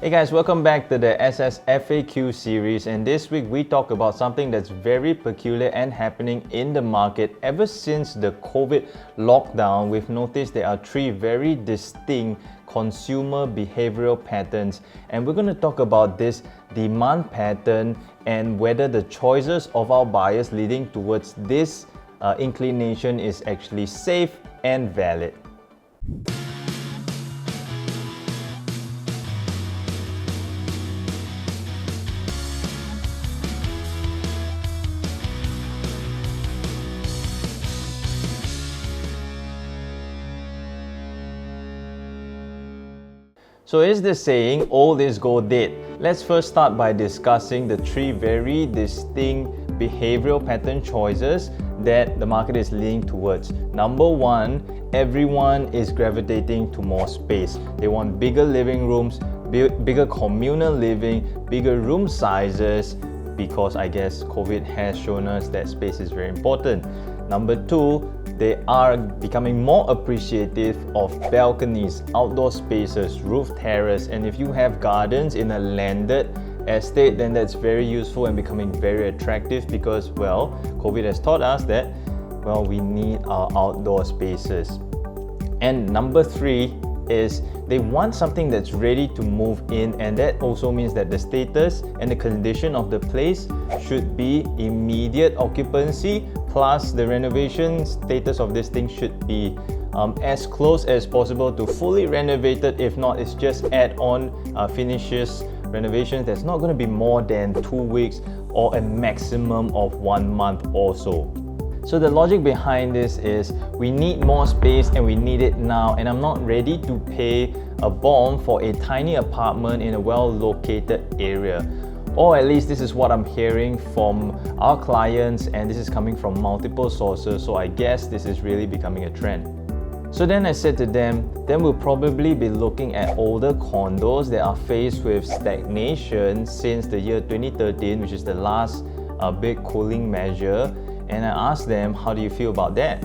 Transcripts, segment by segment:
Hey guys, welcome back to the SSFAQ series, and this week we talk about something that's very peculiar and happening in the market. Ever since the COVID lockdown, we've noticed there are three very distinct consumer behavioral patterns, and we're going to talk about this demand pattern and whether the choices of our buyers leading towards this inclination is actually safe and valid. So is the saying, old is gold dead? Let's first start by discussing the three very distinct behavioral pattern choices that the market is leaning towards. Number one, everyone is gravitating to more space. They want bigger living rooms, bigger communal living, bigger room sizes, because I guess COVID has shown us that space is very important. Number two, they are becoming more appreciative of balconies, outdoor spaces, roof terrace, and if you have gardens in a landed estate, then that's very useful and becoming very attractive because, well, COVID has taught us that, well, we need our outdoor spaces. And number three is they want something that's ready to move in, and that also means that the status and the condition of the place should be immediate occupancy, plus the renovation status of this thing should be as close as possible to fully renovated. If not, it's just add-on finishes, renovations that's not going to be more than 2 weeks or a maximum of 1 month or so. So the logic behind this is we need more space and we need it now, and I'm not ready to pay a bomb for a tiny apartment in a well-located area. Or at least this is what I'm hearing from our clients, and this is coming from multiple sources, so I guess this is really becoming a trend. So then I said to them, then we'll probably be looking at older condos that are faced with stagnation since the year 2013, which is the last big cooling measure. And I asked them, how do you feel about that?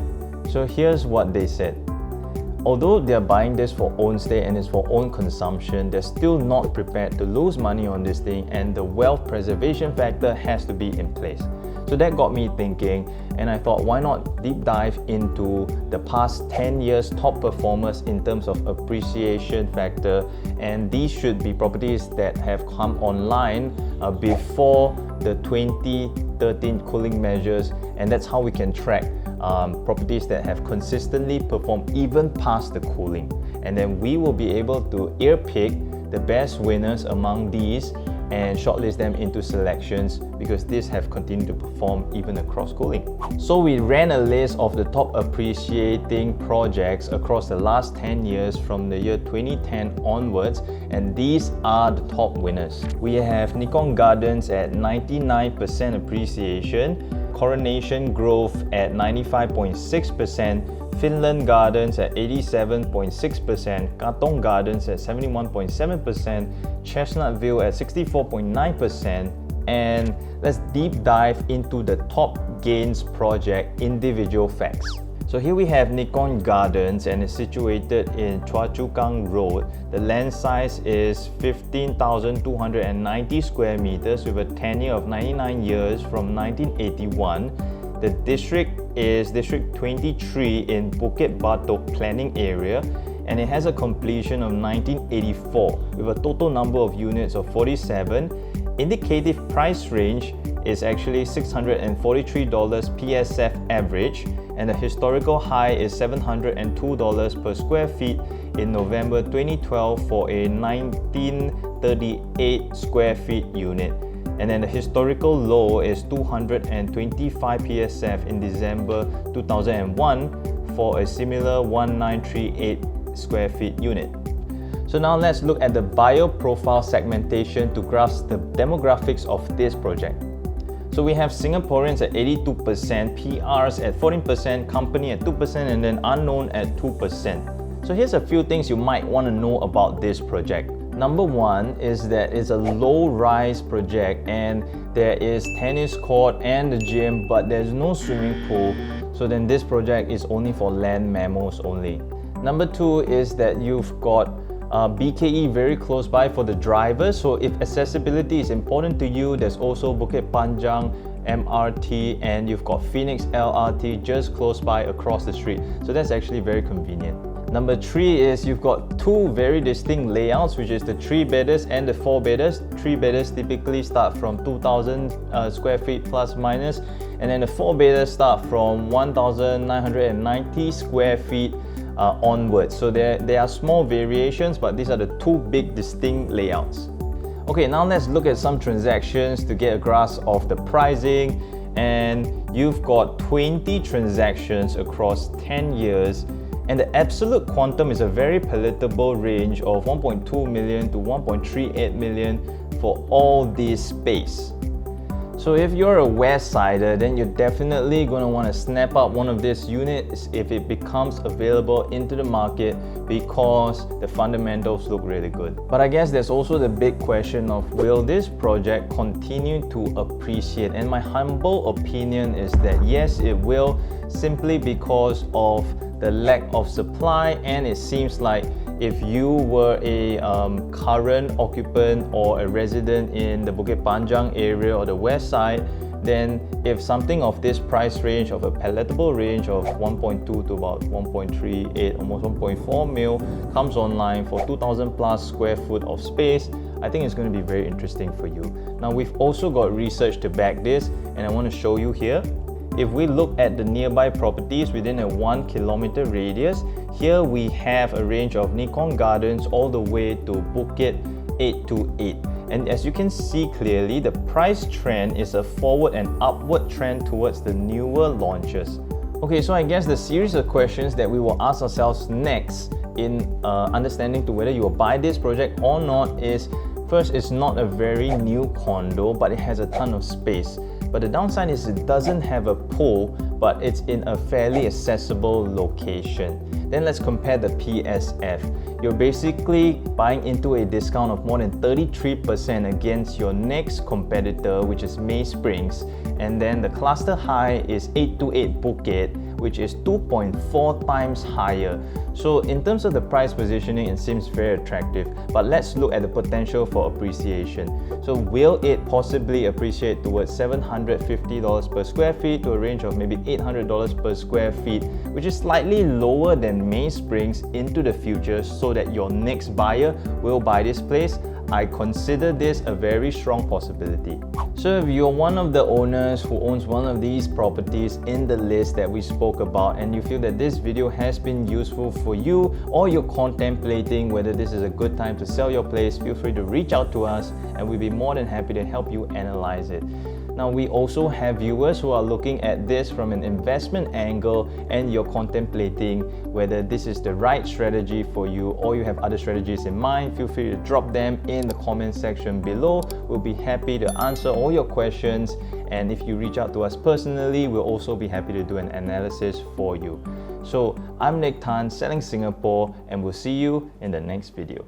So here's what they said. Although they're buying this for own stay and it's for own consumption, they're still not prepared to lose money on this thing, and the wealth preservation factor has to be in place. So that got me thinking, and I thought, why not deep dive into the past 10 years top performers in terms of appreciation factor, and these should be properties that have come online before the 2013 cooling measures, and that's how we can track properties that have consistently performed even past the cooling. And then we will be able to earpick the best winners among these and shortlist them into selections, because these have continued to perform even across cooling. So we ran a list of the top appreciating projects across the last 10 years from the year 2010 onwards, and these are the top winners. We have Nikon Gardens at 99% appreciation, Coronation Grove at 95.6%, Finland Gardens at 87.6%, Katong Gardens at 71.7%, Chestnutville at 64.9%, and let's deep dive into the top gains project individual facts. So here we have Nikon Gardens, and it's situated in Choa Chu Kang Road. The land size is 15,290 square meters with a tenure of 99 years from 1981. The district is District 23 in Bukit Batok planning area, and it has a completion of 1984 with a total number of units of 47. Indicative price range is actually $643 PSF average, and the historical high is $702 per square feet in November 2012 for a 1938 square feet unit. And then the historical low is 225 PSF in December 2001 for a similar 1938 square feet unit. So now let's look at the buyer profile segmentation to grasp the demographics of this project. So we have Singaporeans at 82%, PRs at 14%, company at 2%, and then unknown at 2%. So here's a few things you might want to know about this project. Number one is that it's a low-rise project, and there is tennis court and the gym, but there's no swimming pool. So then this project is only for land mammals only. Number two is that you've got BKE very close by for the drivers, so if accessibility is important to you, there's also Bukit Panjang MRT, and you've got Phoenix LRT just close by across the street, so that's actually very convenient. Number 3 is you've got two very distinct layouts, which is the 3-bedders and the 4-bedders. 3-bedders typically start from 2,000 square feet plus minus, and then the 4-bedders start from 1,990 square feet onwards. So there are small variations, but these are the two big distinct layouts. Okay, now let's look at some transactions to get a grasp of the pricing. And you've got 20 transactions across 10 years. And the absolute quantum is a very palatable range of 1.2 million to 1.38 million for all this space. So if you're a West Sider, then you're definitely going to want to snap up one of these units if it becomes available into the market, because the fundamentals look really good. But I guess there's also the big question of, will this project continue to appreciate? And my humble opinion is that yes, it will, simply because of the lack of supply. And it seems like if you were a current occupant or a resident in the Bukit Panjang area or the west side, then if something of this price range, of a palatable range of 1.2 to about 1.38, almost 1.4 mil comes online for 2,000 plus square foot of space, I think it's going to be very interesting for you. Now we've also got research to back this, and I want to show you here. If we look at the nearby properties within a 1 kilometer radius, here we have a range of Nikon Gardens all the way to Bukit 828. And as you can see clearly, the price trend is a forward and upward trend towards the newer launches. Okay, so I guess the series of questions that we will ask ourselves next in understanding to whether you will buy this project or not is, first, it's not a very new condo, but it has a ton of space. But the downside is it doesn't have a pool, but it's in a fairly accessible location. Then let's compare the PSF. You're basically buying into a discount of more than 33% against your next competitor, which is May Springs. And then the cluster high is 828 Bukit, which is 2.4 times higher. So in terms of the price positioning, it seems very attractive. But let's look at the potential for appreciation. So will it possibly appreciate towards $750 per square feet to a range of maybe $800 per square feet, which is slightly lower than May Springs into the future, so that your next buyer will buy this place? I consider this a very strong possibility. So if you're one of the owners who owns one of these properties in the list that we spoke about, and you feel that this video has been useful for you, or you're contemplating whether this is a good time to sell your place, feel free to reach out to us and we'll be more than happy to help you analyze it. Now, we also have viewers who are looking at this from an investment angle, and you're contemplating whether this is the right strategy for you, or you have other strategies in mind. Feel free to drop them in the comment section below. We'll be happy to answer all your questions, and if you reach out to us personally, we'll also be happy to do an analysis for you. So I'm Nick Tan, Selling Singapore, and we'll see you in the next video.